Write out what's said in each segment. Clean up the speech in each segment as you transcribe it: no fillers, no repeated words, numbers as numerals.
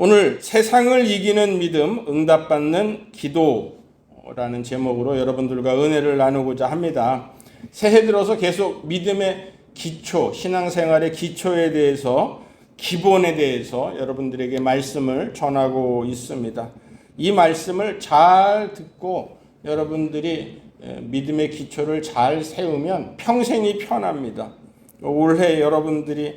오늘 세상을 이기는 믿음, 응답받는 기도라는 제목으로 여러분들과 은혜를 나누고자 합니다. 새해 들어서 계속 믿음의 기초, 신앙생활의 기초에 대해서, 기본에 대해서 여러분들에게 말씀을 전하고 있습니다. 이 말씀을 잘 듣고 여러분들이 믿음의 기초를 잘 세우면 평생이 편합니다. 올해 여러분들이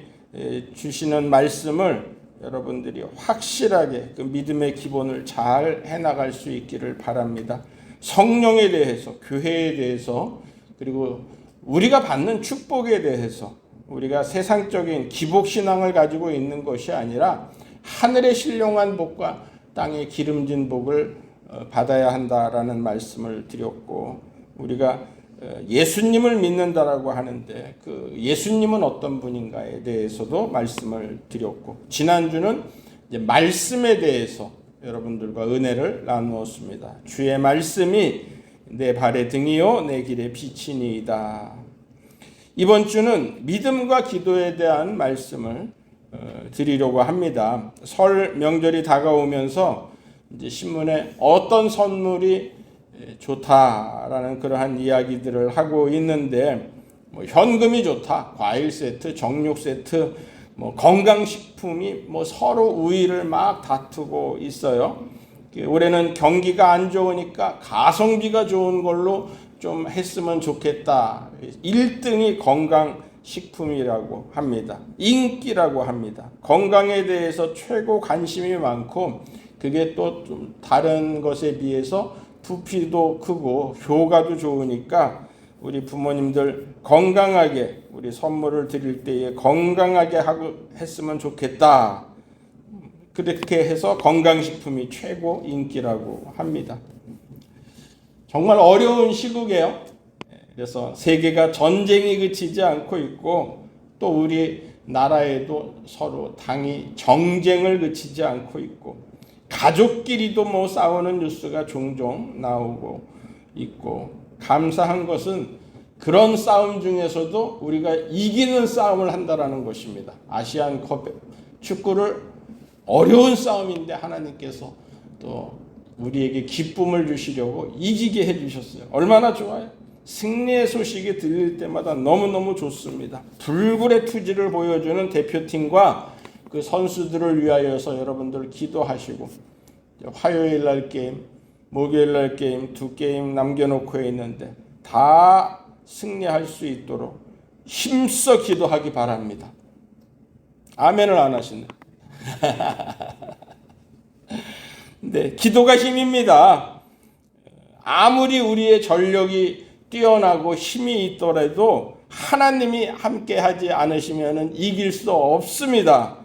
주시는 말씀을 여러분들이 확실하게 그 믿음의 기본을 잘 해나갈 수 있기를 바랍니다. 성령에 대해서, 교회에 대해서, 그리고 우리가 받는 축복에 대해서, 우리가 세상적인 기복신앙을 가지고 있는 것이 아니라 하늘의 신령한 복과 땅의 기름진 복을 받아야 한다라는 말씀을 드렸고, 우리가 예수님을 믿는다라고 하는데 그 예수님은 어떤 분인가에 대해서도 말씀을 드렸고, 지난주는 이제 말씀에 대해서 여러분들과 은혜를 나누었습니다. 주의 말씀이 내 발의 등이요 내 길의 빛이니이다. 이번 주는 믿음과 기도에 대한 말씀을 드리려고 합니다. 설 명절이 다가오면서 이제 신문에 어떤 선물이 좋다라는 그러한 이야기들을 하고 있는데, 현금이 좋다, 과일 세트, 정육 세트, 건강식품이 서로 우위를 막 다투고 있어요. 올해는 경기가 안 좋으니까 가성비가 좋은 걸로 좀 했으면 좋겠다. 1등이 건강식품이라고 합니다. 인기라고 합니다. 건강에 대해서 최고 관심이 많고, 그게 또 좀 다른 것에 비해서 부피도 크고 효과도 좋으니까 우리 부모님들 건강하게, 우리 선물을 드릴 때에 건강하게 했으면 좋겠다. 그렇게 해서 건강식품이 최고 인기라고 합니다. 정말 어려운 시국이에요. 그래서 세계가 전쟁이 그치지 않고 있고, 또 우리 나라에도 서로 당이 정쟁을 그치지 않고 있고, 가족끼리도 싸우는 뉴스가 종종 나오고 있고, 감사한 것은 그런 싸움 중에서도 우리가 이기는 싸움을 한다라는 것입니다. 아시안컵 축구를 어려운 싸움인데 하나님께서 또 우리에게 기쁨을 주시려고 이기게 해주셨어요. 얼마나 좋아요. 승리의 소식이 들릴 때마다 너무너무 좋습니다. 불굴의 투지를 보여주는 대표팀과 그 선수들을 위하여서 여러분들 기도하시고, 화요일 날 게임, 목요일 날 게임, 2게임 남겨놓고 있는데 다 승리할 수 있도록 힘써 기도하기 바랍니다. 아멘을 안 하시네. 네, 기도가 힘입니다. 아무리 우리의 전력이 뛰어나고 힘이 있더라도 하나님이 함께하지 않으시면 이길 수 없습니다.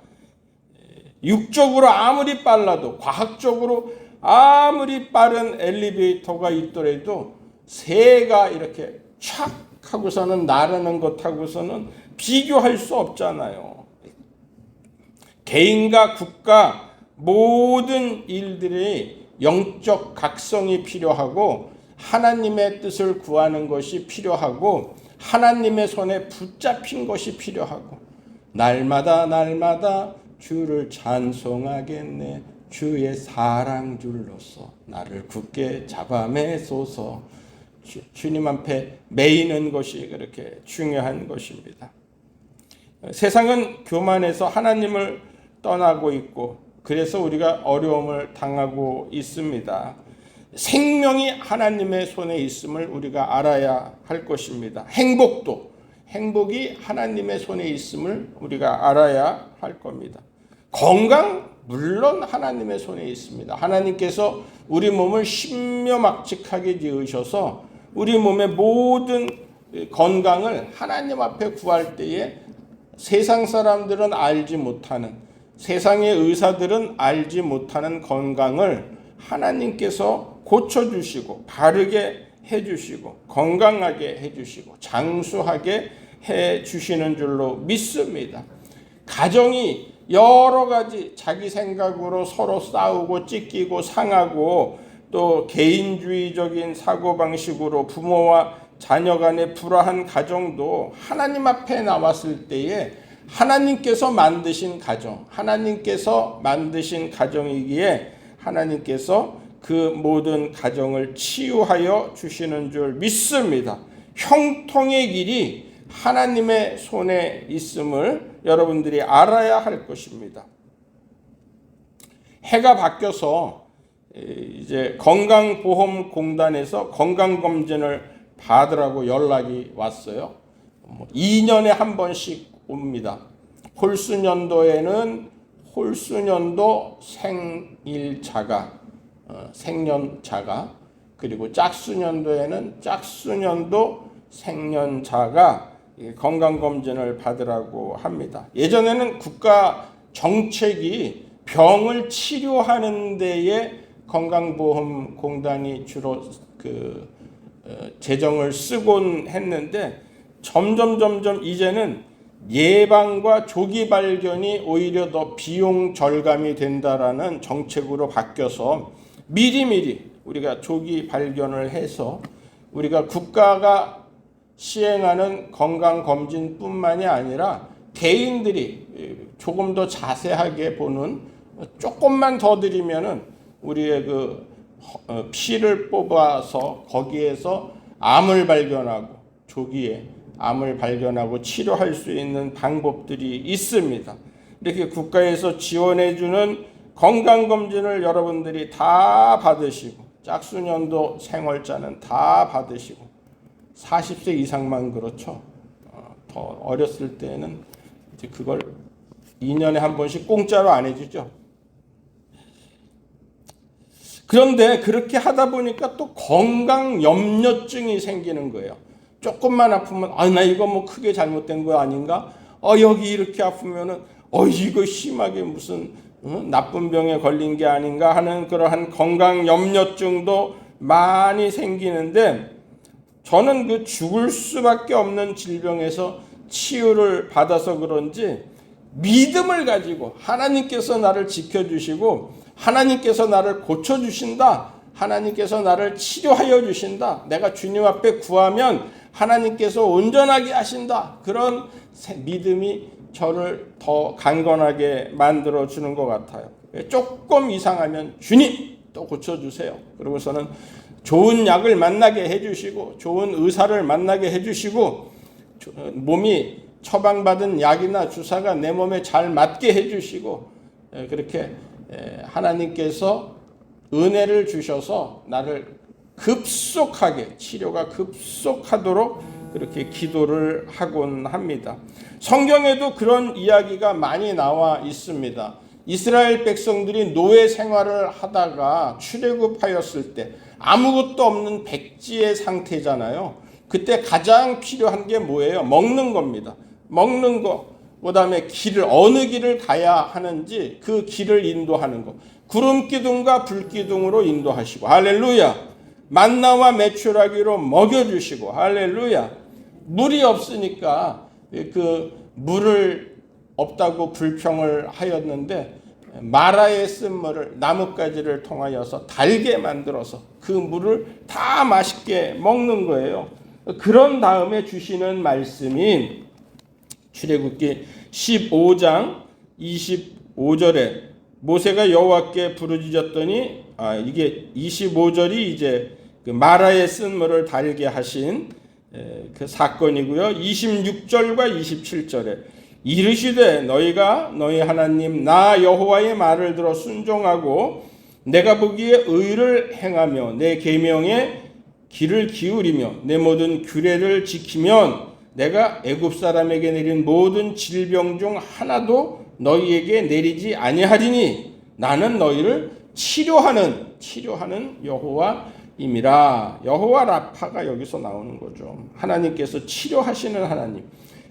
육적으로 아무리 빨라도, 과학적으로 아무리 빠른 엘리베이터가 있더라도 새가 이렇게 촥 하고서는 나르는 것하고서는 비교할 수 없잖아요. 개인과 국가 모든 일들이 영적 각성이 필요하고, 하나님의 뜻을 구하는 것이 필요하고, 하나님의 손에 붙잡힌 것이 필요하고, 날마다 주를 찬송하겠네, 주의 사랑 줄로서 나를 굳게 잡아매소서. 주님 앞에 매이는 것이 그렇게 중요한 것입니다. 세상은 교만해서 하나님을 떠나고 있고, 그래서 우리가 어려움을 당하고 있습니다. 생명이 하나님의 손에 있음을 우리가 알아야 할 것입니다. 행복이 하나님의 손에 있음을 우리가 알아야 할 겁니다. 건강, 물론 하나님의 손에 있습니다. 하나님께서 우리 몸을 신묘막측하게 지으셔서 우리 몸의 모든 건강을 하나님 앞에 구할 때에 세상 사람들은 알지 못하는, 세상의 의사들은 알지 못하는 건강을 하나님께서 고쳐주시고, 바르게 해주시고, 건강하게 해주시고, 장수하게 해주시는 줄로 믿습니다. 가정이 여러 가지 자기 생각으로 서로 싸우고 찢기고 상하고, 또 개인주의적인 사고방식으로 부모와 자녀 간의 불화한 가정도 하나님 앞에 나왔을 때에 하나님께서 만드신 가정, 하나님께서 만드신 가정이기에 하나님께서 그 모든 가정을 치유하여 주시는 줄 믿습니다. 형통의 길이 하나님의 손에 있음을 여러분들이 알아야 할 것입니다. 해가 바뀌어서 이제 건강보험공단에서 건강검진을 받으라고 연락이 왔어요. 2년에 한 번씩 옵니다. 홀수년도에는 홀수년도 생년자가, 그리고 짝수년도에는 짝수년도 생년자가 건강검진을 받으라고 합니다. 예전에는 국가 정책이 병을 치료하는 데에 건강보험공단이 주로 재정을 쓰곤 했는데 점점 이제는 예방과 조기 발견이 오히려 더 비용 절감이 된다라는 정책으로 바뀌어서 미리미리 우리가 조기 발견을 해서 우리가 국가가 시행하는 건강검진뿐만이 아니라 개인들이 조금 더 자세하게 보는, 조금만 더 드리면은 우리의 피를 뽑아서 거기에서 암을 발견하고 조기에 암을 발견하고 치료할 수 있는 방법들이 있습니다. 이렇게 국가에서 지원해주는 건강검진을 여러분들이 다 받으시고, 짝수년도 생월자는 다 받으시고, 40세 이상만 그렇죠. 더 어렸을 때는 이제 그걸 2년에 한 번씩 공짜로 안 해주죠. 그런데 그렇게 하다 보니까 또 건강 염려증이 생기는 거예요. 조금만 아프면 나 이거 뭐 크게 잘못된 거 아닌가? 여기 이렇게 아프면은 이거 심하게 무슨 나쁜 병에 걸린 게 아닌가 하는 그러한 건강 염려증도 많이 생기는데, 저는 죽을 수밖에 없는 질병에서 치유를 받아서 그런지 믿음을 가지고 하나님께서 나를 지켜주시고 하나님께서 나를 고쳐주신다, 하나님께서 나를 치료하여 주신다, 내가 주님 앞에 구하면 하나님께서 온전하게 하신다, 그런 믿음이 저를 더 강건하게 만들어주는 것 같아요. 조금 이상하면 주님 또 고쳐주세요. 그러고서는 좋은 약을 만나게 해주시고 좋은 의사를 만나게 해주시고 몸이 처방받은 약이나 주사가 내 몸에 잘 맞게 해주시고, 그렇게 하나님께서 은혜를 주셔서 나를 급속하게 치료가 급속하도록 그렇게 기도를 하곤 합니다. 성경에도 그런 이야기가 많이 나와 있습니다. 이스라엘 백성들이 노예 생활을 하다가 출애굽하였을 때 아무것도 없는 백지의 상태잖아요. 그때 가장 필요한 게 뭐예요? 먹는 겁니다. 먹는 거. 그다음에 어느 길을 가야 하는지 그 길을 인도하는 거. 구름 기둥과 불 기둥으로 인도하시고, 할렐루야. 만나와 메추라기로 먹여주시고, 할렐루야. 물이 없으니까 물을 없다고 불평을 하였는데 마라에 쓴 물을 나뭇가지를 통하여서 달게 만들어서 그 물을 다 맛있게 먹는 거예요. 그런 다음에 주시는 말씀이 출애굽기 15장 25절에 모세가 여호와께 부르짖었더니, 이게 25절이 이제 마라에 쓴 물을 달게 하신 그 사건이고요. 26절과 27절에 이르시되 너희가 너희 하나님 나 여호와의 말을 들어 순종하고 내가 보기에 의를 행하며 내 계명에 귀를 기울이며 내 모든 규례를 지키면 내가 애굽 사람에게 내린 모든 질병 중 하나도 너희에게 내리지 아니하리니 나는 너희를 치료하는 여호와임이라. 여호와 라파가 여기서 나오는 거죠. 하나님께서 치료하시는 하나님.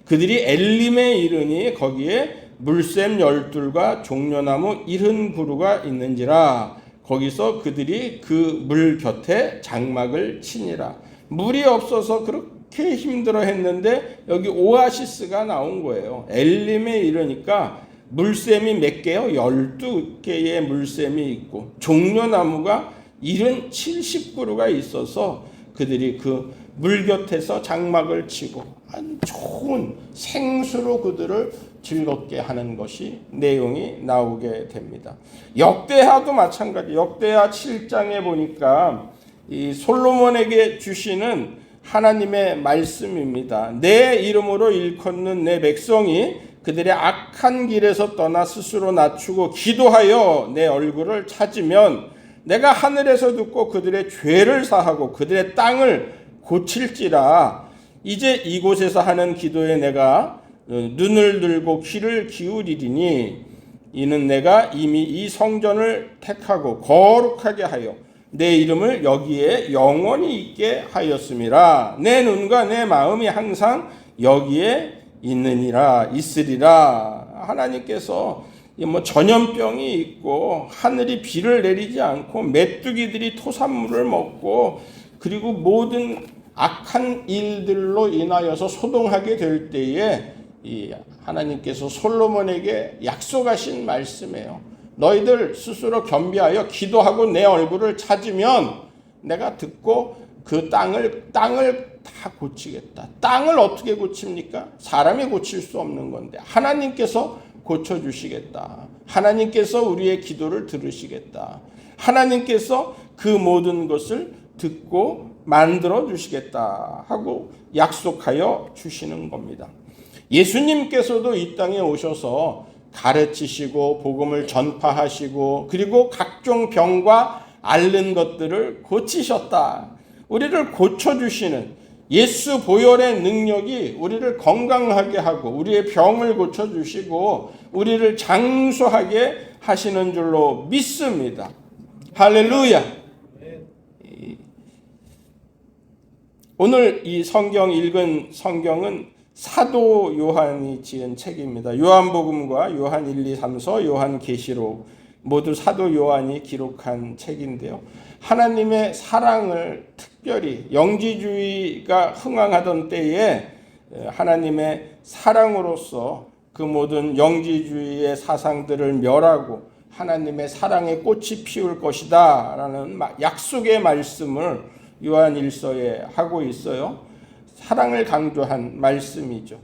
그들이 엘림에 이르니 거기에 물샘 12과 종려나무 70그루가 있는지라. 거기서 그들이 그 물 곁에 장막을 치니라. 물이 없어서 그렇게 힘들어 했는데 여기 오아시스가 나온 거예요. 엘림에 이르니까 물샘이 몇 개요? 12개의 물샘이 있고 종려나무가 70그루가 있어서 그들이 그 물 곁에서 장막을 치고 아주 좋은 생수로 그들을 즐겁게 하는 것이 내용이 나오게 됩니다. 역대하도 마찬가지. 역대하 7장에 보니까 이 솔로몬에게 주시는 하나님의 말씀입니다. 내 이름으로 일컫는 내 백성이 그들의 악한 길에서 떠나 스스로 낮추고 기도하여 내 얼굴을 찾으면 내가 하늘에서 듣고 그들의 죄를 사하고 그들의 땅을 고칠지라. 이제 이곳에서 하는 기도에 내가 눈을 들고 귀를 기울이리니 이는 내가 이미 이 성전을 택하고 거룩하게 하여 내 이름을 여기에 영원히 있게 하였음이라. 내 눈과 내 마음이 항상 여기에 있으리라. 하나님께서 전염병이 있고 하늘이 비를 내리지 않고 메뚜기들이 토산물을 먹고 그리고 모든 악한 일들로 인하여서 소동하게 될 때에 이 하나님께서 솔로몬에게 약속하신 말씀이에요. 너희들 스스로 겸비하여 기도하고 내 얼굴을 찾으면 내가 듣고 그 땅을 다 고치겠다. 땅을 어떻게 고칩니까? 사람이 고칠 수 없는 건데 하나님께서 고쳐주시겠다. 하나님께서 우리의 기도를 들으시겠다. 하나님께서 그 모든 것을 듣고 만들어 주시겠다 하고 약속하여 주시는 겁니다. 예수님께서도 이 땅에 오셔서 가르치시고 복음을 전파하시고 그리고 각종 병과 앓는 것들을 고치셨다. 우리를 고쳐주시는 예수 보혈의 능력이 우리를 건강하게 하고 우리의 병을 고쳐주시고 우리를 장수하게 하시는 줄로 믿습니다. 할렐루야. 오늘 이 읽은 성경은 사도 요한이 지은 책입니다. 요한복음과 요한 1, 2, 3서, 요한계시록 모두 사도 요한이 기록한 책인데요. 하나님의 사랑을 특별히 영지주의가 흥황하던 때에 하나님의 사랑으로서 그 모든 영지주의의 사상들을 멸하고 하나님의 사랑의 꽃이 피울 것이다 라는 약속의 말씀을 요한 1서에 하고 있어요. 사랑을 강조한 말씀이죠.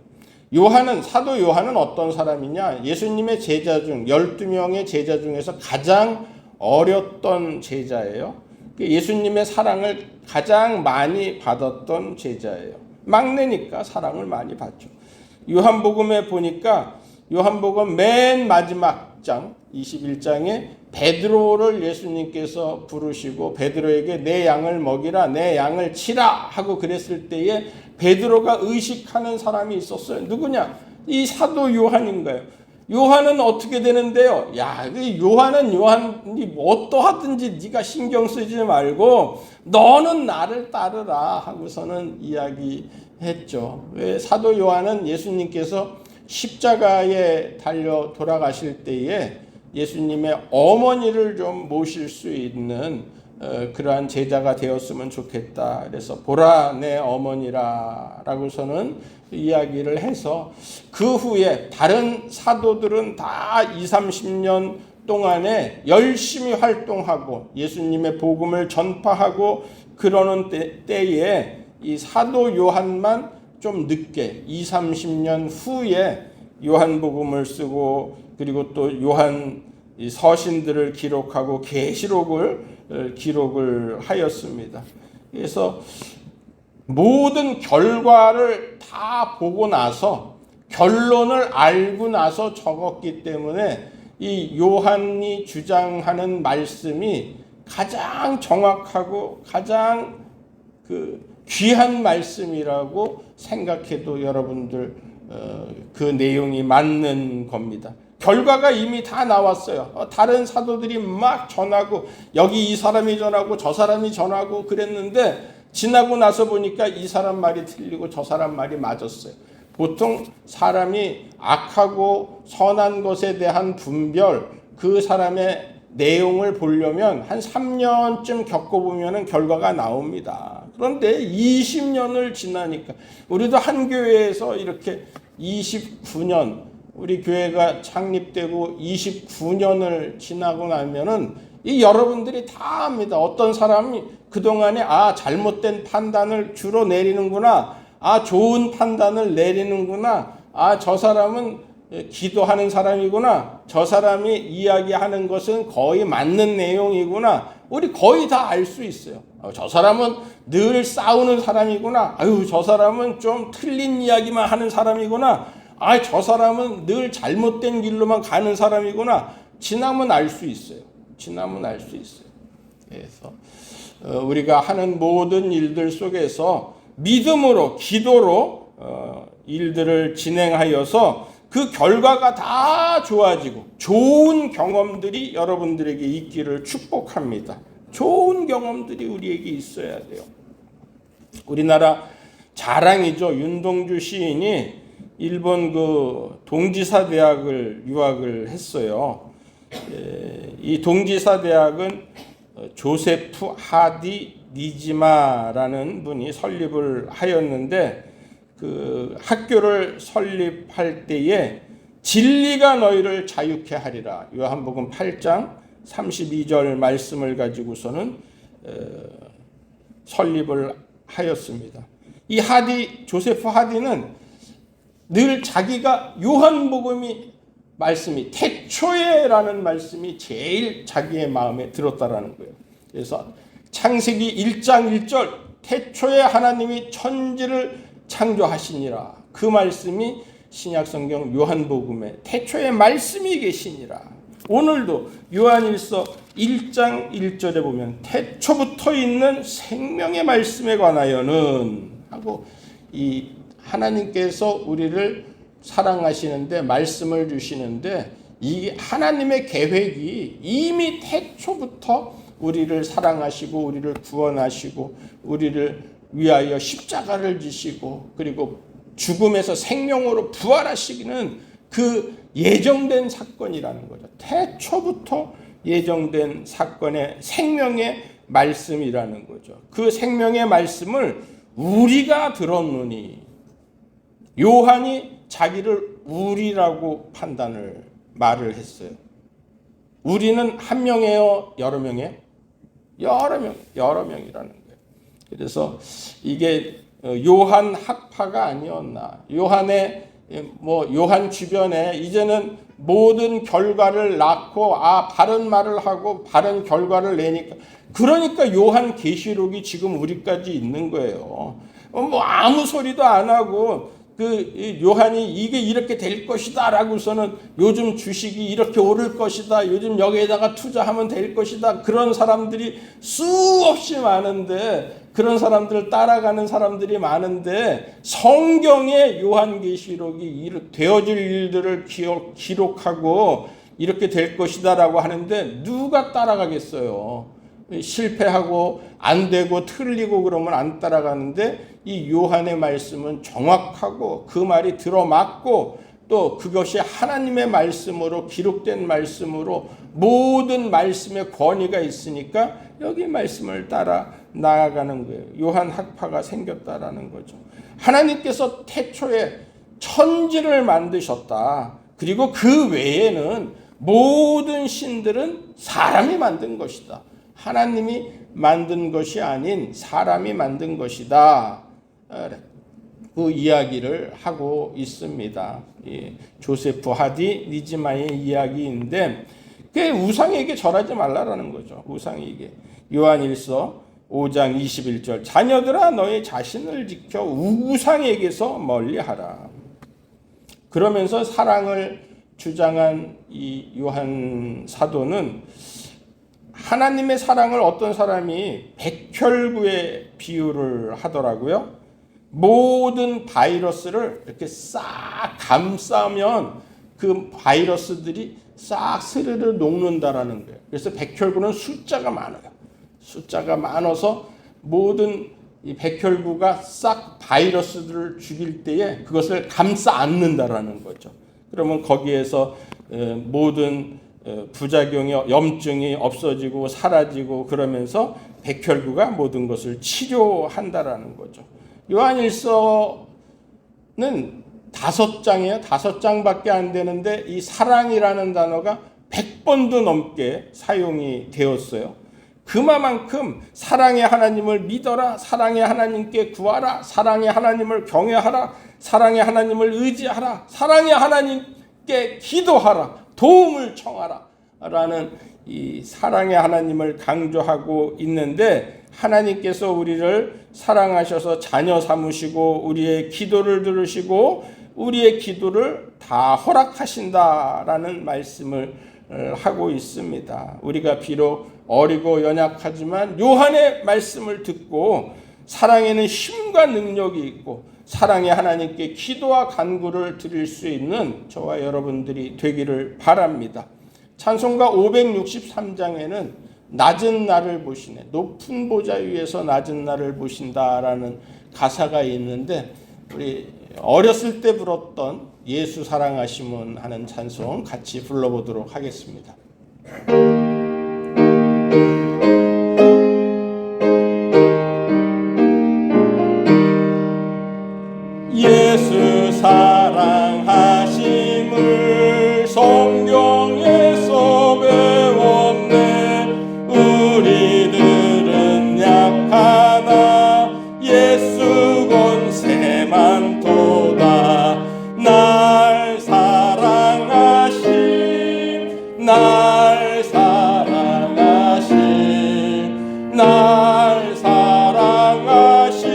사도 요한은 어떤 사람이냐? 예수님의 제자 중 12명의 제자 중에서 가장 어렸던 제자예요. 예수님의 사랑을 가장 많이 받았던 제자예요. 막내니까 사랑을 많이 받죠. 요한복음에 보니까 요한복음 맨 마지막 장 21장에 베드로를 예수님께서 부르시고 베드로에게 내 양을 먹이라 내 양을 치라 하고 그랬을 때에 베드로가 의식하는 사람이 있었어요. 누구냐? 이 사도 요한인 거예요. 요한은 어떻게 되는데요? 요한이 어떠하든지 네가 신경 쓰지 말고 너는 나를 따르라 하고서는 이야기했죠. 왜 사도 요한은 예수님께서 십자가에 달려 돌아가실 때에 예수님의 어머니를 좀 모실 수 있는 그러한 제자가 되었으면 좋겠다. 그래서 보라 내 어머니라 라고서는 이야기를 해서 그 후에 다른 사도들은 다 20-30년 동안에 열심히 활동하고 예수님의 복음을 전파하고 그러는 때에 이 사도 요한만 좀 늦게 20-30년 후에 요한복음을 쓰고 그리고 또 요한 서신들을 기록하고 계시록을 기록을 하였습니다. 그래서 모든 결과를 다 보고 나서 결론을 알고 나서 적었기 때문에 이 요한이 주장하는 말씀이 가장 정확하고 가장 귀한 말씀이라고 생각해도 여러분들 그 내용이 맞는 겁니다. 결과가 이미 다 나왔어요. 다른 사도들이 막 전하고 여기 이 사람이 전하고 저 사람이 전하고 그랬는데 지나고 나서 보니까 이 사람 말이 틀리고 저 사람 말이 맞았어요. 보통 사람이 악하고 선한 것에 대한 분별, 그 사람의 내용을 보려면 한 3년쯤 겪어보면 결과가 나옵니다. 그런데 20년을 지나니까 우리도 한 교회에서 이렇게 29년 우리 교회가 창립되고 29년을 지나고 나면은 이 여러분들이 다 압니다. 어떤 사람이 그동안에 잘못된 판단을 주로 내리는구나. 좋은 판단을 내리는구나. 저 사람은 기도하는 사람이구나. 저 사람이 이야기하는 것은 거의 맞는 내용이구나. 우리 거의 다 알 수 있어요. 저 사람은 늘 싸우는 사람이구나. 아유, 저 사람은 좀 틀린 이야기만 하는 사람이구나. 아, 저 사람은 늘 잘못된 길로만 가는 사람이구나. 지나면 알 수 있어요. 지나면 알 수 있어요. 그래서 우리가 하는 모든 일들 속에서 믿음으로, 기도로 일들을 진행하여서 그 결과가 다 좋아지고 좋은 경험들이 여러분들에게 있기를 축복합니다. 좋은 경험들이 우리에게 있어야 돼요. 우리나라 자랑이죠. 윤동주 시인이 일본 그 동지사 대학을 유학을 했어요. 이 동지사 대학은 조세프 하디 니지마라는 분이 설립을 하였는데, 그 학교를 설립할 때에 진리가 너희를 자유케 하리라, 요한복음 8장 32절 말씀을 가지고서는 설립을 하였습니다. 이 하디, 조세프 하디는 늘 자기가 요한복음이 말씀이 태초에라는 말씀이 제일 자기의 마음에 들었다라는 거예요. 그래서 창세기 1장 1절 태초에 하나님이 천지를 창조하시니라, 그 말씀이 신약성경 요한복음에 태초에 말씀이 계시니라. 오늘도 요한일서 1장 1절에 보면 태초부터 있는 생명의 말씀에 관하여는 하고, 이 하나님께서 우리를 사랑하시는데 말씀을 주시는데, 이 하나님의 계획이 이미 태초부터 우리를 사랑하시고 우리를 구원하시고 우리를 위하여 십자가를 지시고 그리고 죽음에서 생명으로 부활하시기는 그 예정된 사건이라는 거죠. 태초부터 예정된 사건의 생명의 말씀이라는 거죠. 그 생명의 말씀을 우리가 들었느니, 요한이 자기를 우리라고 말을 했어요. 우리는 한 명이에요? 여러 명이에요? 여러 명이라는 거예요. 그래서 이게 요한 학파가 아니었나. 요한 주변에 이제는 모든 결과를 낳고 바른 말을 하고 바른 결과를 내니까, 그러니까 요한 계시록이 지금 우리까지 있는 거예요. 아무 소리도 안 하고 그 요한이 이게 이렇게 될 것이다 라고서는 요즘 주식이 이렇게 오를 것이다, 요즘 여기에다가 투자하면 될 것이다, 그런 사람들이 수없이 많은데, 그런 사람들을 따라가는 사람들이 많은데, 성경의 요한계시록이 되어질 일들을 기록하고 이렇게 될 것이다 라고 하는데 누가 따라가겠어요? 실패하고 안 되고 틀리고 그러면 안 따라가는데, 이 요한의 말씀은 정확하고 그 말이 들어맞고 또 그것이 하나님의 말씀으로 기록된 말씀으로 모든 말씀의 권위가 있으니까 여기 말씀을 따라 나아가는 거예요. 요한 학파가 생겼다라는 거죠. 하나님께서 태초에 천지를 만드셨다. 그리고 그 외에는 모든 신들은 사람이 만든 것이다. 하나님이 만든 것이 아닌 사람이 만든 것이다. 그 이야기를 하고 있습니다. 조세프 하디 니지마의 이야기인데, 그게 우상에게 절하지 말라라는 거죠. 우상에게. 요한일서 5장 21절 자녀들아 너희 자신을 지켜 우상에게서 멀리하라. 그러면서 사랑을 주장한 이 요한 사도는 하나님의 사랑을 어떤 사람이 백혈구에 비유를 하더라고요. 모든 바이러스를 이렇게 싹 감싸면 그 바이러스들이 싹 스르르 녹는다라는 거예요. 그래서 백혈구는 숫자가 많아요. 숫자가 많아서 모든 이 백혈구가 싹 바이러스들을 죽일 때에 그것을 감싸 안는다라는 거죠. 그러면 거기에서 모든 부작용이, 염증이 없어지고 사라지고 그러면서 백혈구가 모든 것을 치료한다라는 거죠. 요한일서는 5장이에요. 5장밖에 안 되는데 이 사랑이라는 단어가 100번도 넘게 사용이 되었어요. 그만큼 사랑의 하나님을 믿어라, 사랑의 하나님께 구하라, 사랑의 하나님을 경외하라, 사랑의 하나님을 의지하라, 사랑의 하나님 함께 기도하라, 도움을 청하라 라는 이 사랑의 하나님을 강조하고 있는데, 하나님께서 우리를 사랑하셔서 자녀 삼으시고 우리의 기도를 들으시고 우리의 기도를 다 허락하신다라는 말씀을 하고 있습니다. 우리가 비록 어리고 연약하지만 요한의 말씀을 듣고 사랑에는 힘과 능력이 있고 사랑의 하나님께 기도와 간구를 드릴 수 있는 저와 여러분들이 되기를 바랍니다. 찬송가 563장에는 낮은 나를 보시네, 높은 보좌 위에서 낮은 나를 보신다라는 가사가 있는데, 우리 어렸을 때 불렀던 예수 사랑하심은 하는 찬송 같이 불러보도록 하겠습니다. 예수 사랑하심을 성경에서 배웠네. 우리들은 약하나 예수 권세 많도다. 날 사랑하심, 날 사랑하심, 날 사랑하심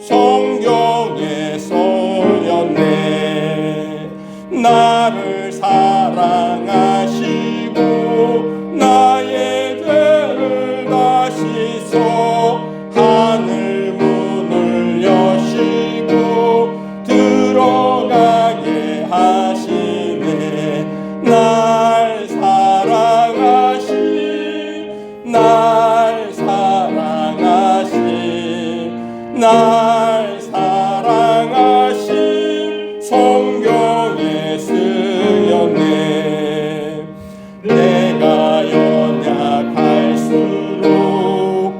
성경에서였네. 나를 사랑하시고 나의 죄를 다 씻어 하늘 문을 여시고 들어가게 하시네. 날 사랑하심, 날 사랑하심, 날 사랑하심 성경에 쓰였네. 내가 연약할수록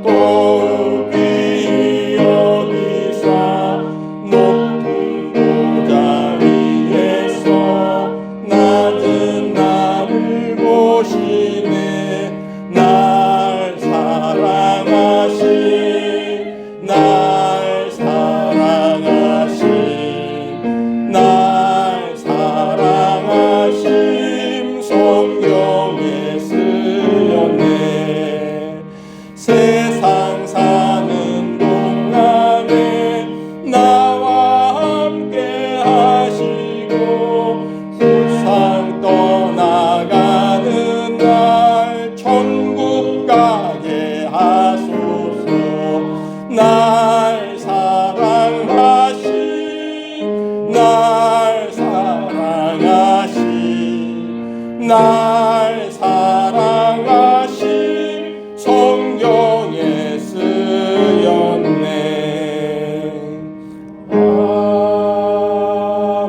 더욱이 어디사 높은 보좌 위에서 낮은 나를 보시네. 날 사랑하심, 날 사랑하심, 날 사랑하심 성경에 쓰였네. 세상 사는 동안에 나와 함께 하시고 세상 떠나가는 날 천국 가게 하소서. 날 사랑하심, 날 사랑하심, 날 사랑하심 성경에 쓰였네. 아멘.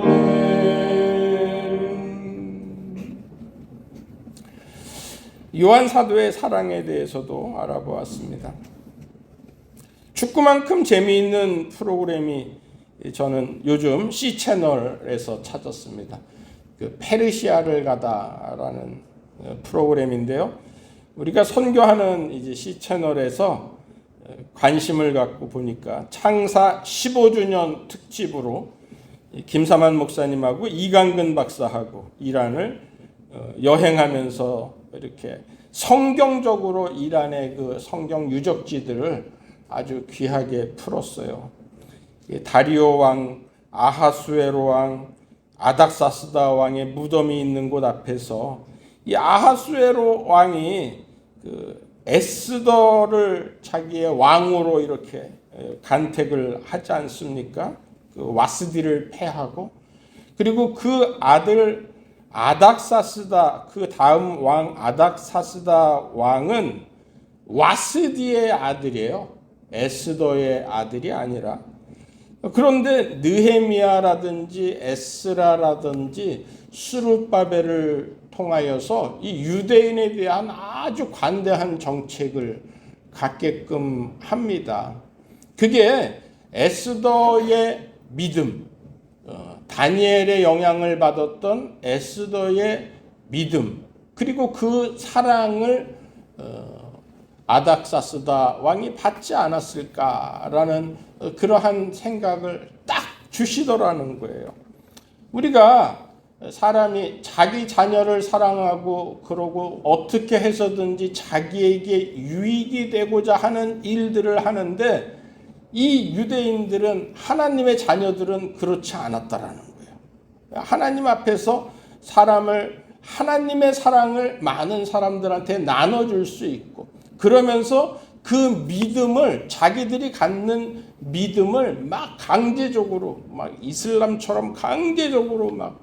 요한 사도의 사랑에 대해서도 알아보았습니다. 축구만큼 재미있는 프로그램이 저는 요즘 C채널에서 찾았습니다. 그 페르시아를 가다라는 프로그램인데요. 우리가 선교하는 이제 C채널에서 관심을 갖고 보니까 창사 15주년 특집으로 김사만 목사님하고 이강근 박사하고 이란을 여행하면서 이렇게 성경적으로 이란의 그 성경 유적지들을 아주 귀하게 풀었어요. 다리오 왕, 아하수에로 왕, 아닥사스다 왕의 무덤이 있는 곳 앞에서 이 아하수에로 왕이 그 에스더를 자기의 왕으로 이렇게 간택을 하지 않습니까? 그 와스디를 패하고, 그리고 그 아들 아닥사스다, 그 다음 왕 아닥사스다 왕은 와스디의 아들이에요. 에스더의 아들이 아니라. 그런데 느헤미야라든지 에스라라든지 스룹바벨을 통하여서 이 유대인에 대한 아주 관대한 정책을 갖게끔 합니다. 그게 에스더의 믿음, 다니엘의 영향을 받았던 에스더의 믿음, 그리고 그 사랑을 아닥사스다 왕이 받지 않았을까라는 그러한 생각을 딱 주시더라는 거예요. 우리가 사람이 자기 자녀를 사랑하고 그러고 어떻게 해서든지 자기에게 유익이 되고자 하는 일들을 하는데 이 유대인들은 하나님의 자녀들은 그렇지 않았다라는 거예요. 하나님 앞에서 하나님의 사랑을 많은 사람들한테 나눠줄 수 있고 그러면서 그 믿음을 자기들이 갖는 믿음을 막 강제적으로 막 이슬람처럼 강제적으로 막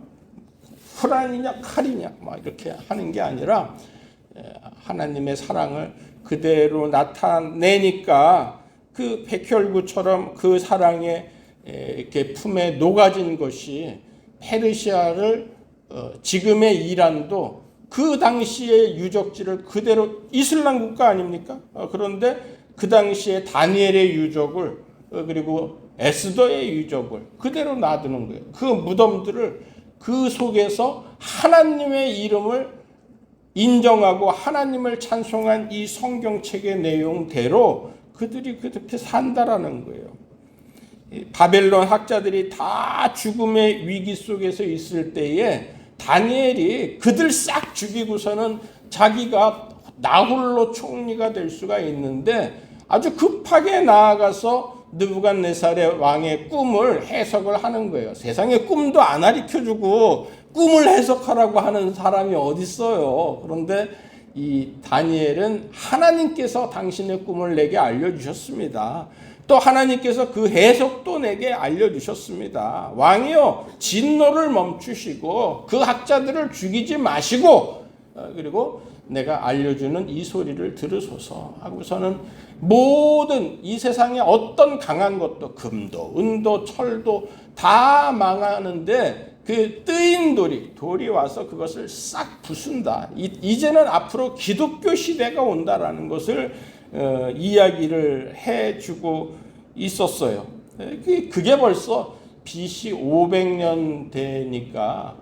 후란이냐 칼이냐 막 이렇게 하는 게 아니라 하나님의 사랑을 그대로 나타내니까 그 백혈구처럼 그 사랑의 이렇게 품에 녹아진 것이 페르시아를 지금의 이란도 그 당시의 유적지를 그대로 이슬람 국가 아닙니까? 그런데 그 당시에 다니엘의 유적을 그리고 에스더의 유적을 그대로 놔두는 거예요. 그 무덤들을 그 속에서 하나님의 이름을 인정하고 하나님을 찬송한 이 성경책의 내용대로 그들이 그렇게 산다라는 거예요. 바벨론 학자들이 다 죽음의 위기 속에서 있을 때에 다니엘이 그들 싹 죽이고서는 자기가 나홀로 총리가 될 수가 있는데 아주 급하게 나아가서 느부갓네살의 왕의 꿈을 해석을 하는 거예요. 세상에 꿈도 안 가르쳐주고 꿈을 해석하라고 하는 사람이 어디 있어요. 그런데 이 다니엘은 하나님께서 당신의 꿈을 내게 알려주셨습니다. 또 하나님께서 그 해석도 내게 알려주셨습니다. 왕이요 진노를 멈추시고 그 학자들을 죽이지 마시고 그리고 내가 알려주는 이 소리를 들으소서 하고서는 모든 이 세상에 어떤 강한 것도 금도 은도 철도 다 망하는데 그 뜨인 돌이 와서 그것을 싹 부순다. 이제는 앞으로 기독교 시대가 온다라는 것을 이야기를 해주고 있었어요. 그게 벌써 BC 500년 되니까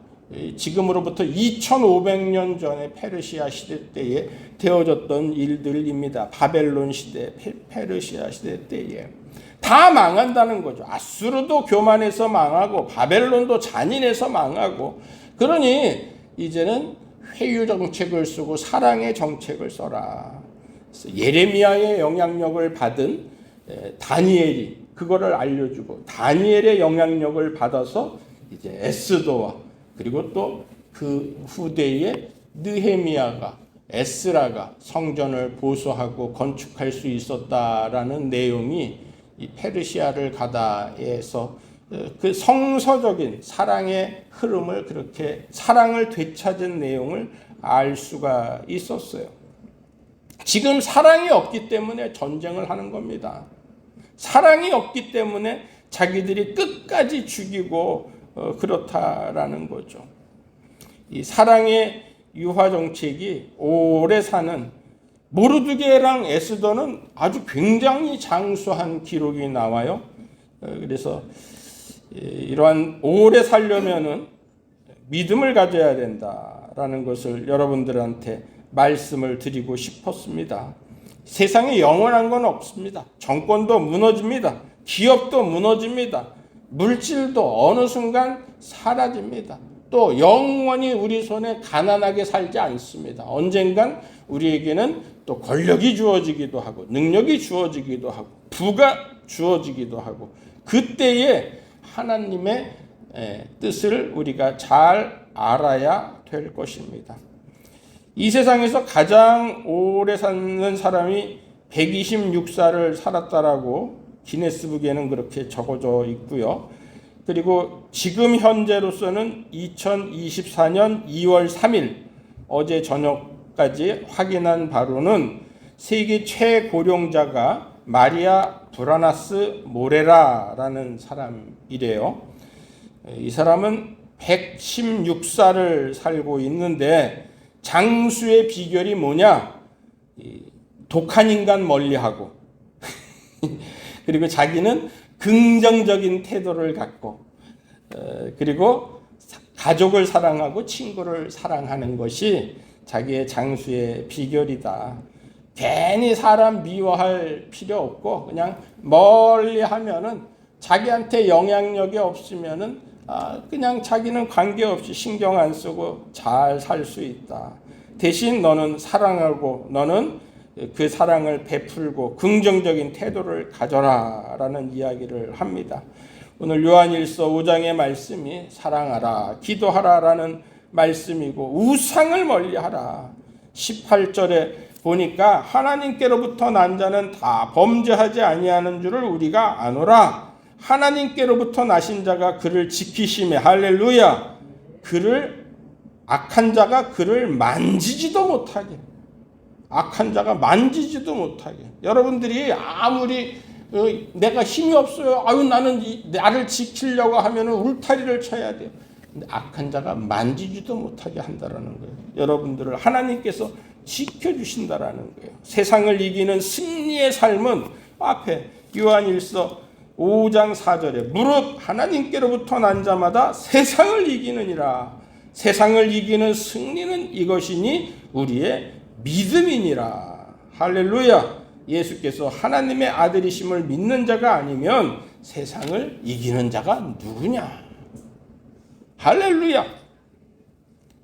지금으로부터 2500년 전에 페르시아 시대 때에 되어졌던 일들입니다. 바벨론 시대, 페르시아 시대 때에 다 망한다는 거죠. 아수르도 교만해서 망하고 바벨론도 잔인해서 망하고 그러니 이제는 회유 정책을 쓰고 사랑의 정책을 써라. 예레미야의 영향력을 받은 다니엘이 그거를 알려주고 다니엘의 영향력을 받아서 이제 에스더와 그리고 또 그 후대의 느헤미야가 에스라가 성전을 보수하고 건축할 수 있었다라는 내용이 이 페르시아를 가다에서 그 성서적인 사랑의 흐름을 그렇게 사랑을 되찾은 내용을 알 수가 있었어요. 지금 사랑이 없기 때문에 전쟁을 하는 겁니다. 사랑이 없기 때문에 자기들이 끝까지 죽이고 그렇다라는 거죠. 이 사랑의 유화 정책이 오래 사는 모르드게랑 에스더는 아주 굉장히 장수한 기록이 나와요. 그래서 이러한 오래 살려면은 믿음을 가져야 된다라는 것을 여러분들한테 말씀을 드리고 싶었습니다. 세상에 영원한 건 없습니다. 정권도 무너집니다. 기업도 무너집니다. 물질도 어느 순간 사라집니다. 또 영원히 우리 손에 가난하게 살지 않습니다. 언젠간 우리에게는 또 권력이 주어지기도 하고 능력이 주어지기도 하고 부가 주어지기도 하고 그때에 하나님의 뜻을 우리가 잘 알아야 될 것입니다. 이 세상에서 가장 오래 사는 사람이 126살을 살았다라고 기네스북에는 그렇게 적어져 있고요. 그리고 지금 현재로서는 2024년 2월 3일 어제 저녁까지 확인한 바로는 세계 최고령자가 마리아 브라나스 모레라라는 사람이래요. 이 사람은 116살을 살고 있는데 장수의 비결이 뭐냐? 독한 인간 멀리하고 그리고 자기는 긍정적인 태도를 갖고 그리고 가족을 사랑하고 친구를 사랑하는 것이 자기의 장수의 비결이다. 괜히 사람 미워할 필요 없고 그냥 멀리 하면은 자기한테 영향력이 없으면은 그냥 자기는 관계없이 신경 안 쓰고 잘 살 수 있다. 대신 너는 사랑하고 너는 그 사랑을 베풀고 긍정적인 태도를 가져라 라는 이야기를 합니다. 오늘 요한일서 5장의 말씀이 사랑하라, 기도하라 라는 말씀이고 우상을 멀리하라. 18절에 보니까 하나님께로부터 난 자는 다 범죄하지 아니하는 줄을 우리가 아노라. 하나님께로부터 나신 자가 그를 지키심에 할렐루야. 악한 자가 그를 만지지도 못하게. 악한 자가 만지지도 못하게. 여러분들이 아무리 내가 힘이 없어요. 나는 나를 지키려고 하면 울타리를 쳐야 돼요. 근데 악한 자가 만지지도 못하게 한다라는 거예요. 여러분들을 하나님께서 지켜주신다라는 거예요. 세상을 이기는 승리의 삶은 앞에 요한일서 5장 4절에 무릇 하나님께로부터 난 자마다 세상을 이기느니라. 세상을 이기는 승리는 이것이니 우리의 믿음이니라. 할렐루야. 예수께서 하나님의 아들이심을 믿는 자가 아니면 세상을 이기는 자가 누구냐. 할렐루야.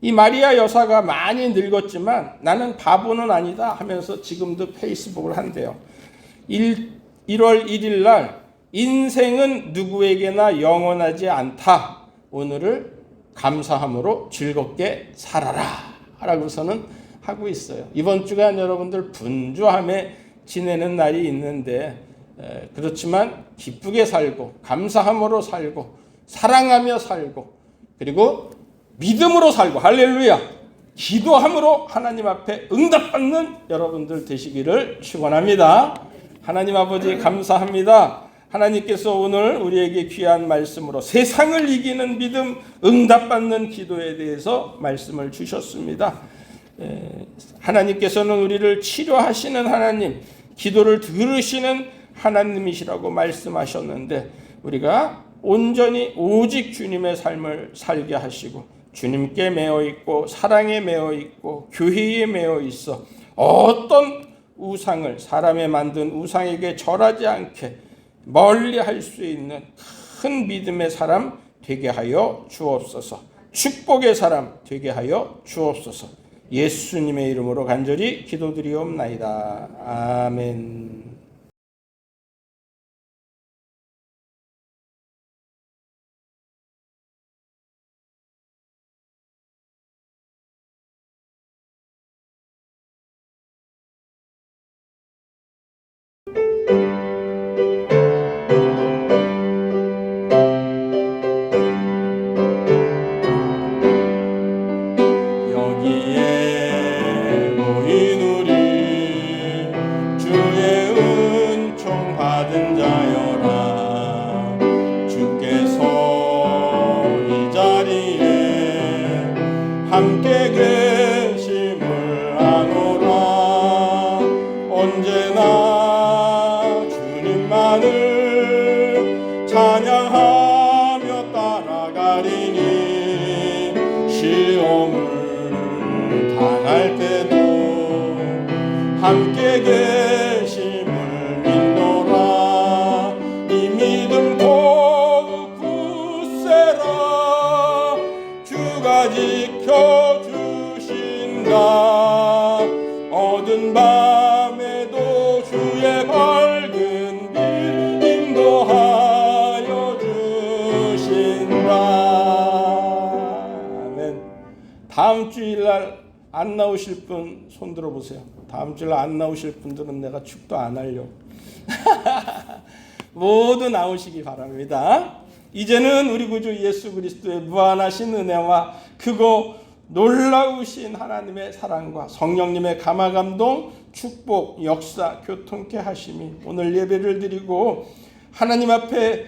이 마리아 여사가 많이 늙었지만 나는 바보는 아니다 하면서 지금도 페이스북을 한대요. 1월 1일 날 인생은 누구에게나 영원하지 않다. 오늘을 감사함으로 즐겁게 살아라 라고서는 하고 있어요. 이번 주간 여러분들 분주함에 지내는 날이 있는데 그렇지만 기쁘게 살고 감사함으로 살고 사랑하며 살고 그리고 믿음으로 살고 할렐루야 기도함으로 하나님 앞에 응답받는 여러분들 되시기를 축원합니다. 하나님 아버지 감사합니다. 하나님께서 오늘 우리에게 귀한 말씀으로 세상을 이기는 믿음, 응답받는 기도에 대해서 말씀을 주셨습니다. 하나님께서는 우리를 치료하시는 하나님, 기도를 들으시는 하나님이시라고 말씀하셨는데 우리가 온전히 오직 주님의 삶을 살게 하시고 주님께 매어 있고 사랑에 매어 있고 교회에 매어 있어 어떤 우상을 사람의 만든 우상에게 절하지 않게 멀리 할 수 있는 큰 믿음의 사람 되게 하여 주옵소서. 축복의 사람 되게 하여 주옵소서. 예수님의 이름으로 간절히 기도드리옵나이다. 아멘. 함께 계심을 아노라. 언제나 주님만을 찬양하며 따라가리니 시험을 당할 때도 함께 계심을 믿노라. 이 믿음 더욱 굳세라. 주가 지켜주신다. 어두운 밤에도 주의 밝은 빛 인도하여 주신다. 아멘. 다음 주일날 안 나오실 분 손 들어보세요. 다음 주일날 안 나오실 분들은 내가 축도 안 하려고. 모두 나오시기 바랍니다. 이제는 우리 구주 예수 그리스도의 무한하신 은혜와 크고 놀라우신 하나님의 사랑과 성령님의 감화감동, 축복, 역사, 교통케 하심이 오늘 예배를 드리고 하나님 앞에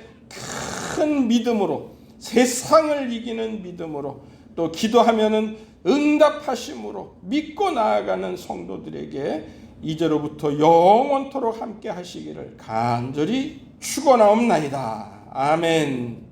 큰 믿음으로 세상을 이기는 믿음으로 또 기도하면은 응답하심으로 믿고 나아가는 성도들에게 이제로부터 영원토록 함께 하시기를 간절히 축원하옵나이다. 아멘.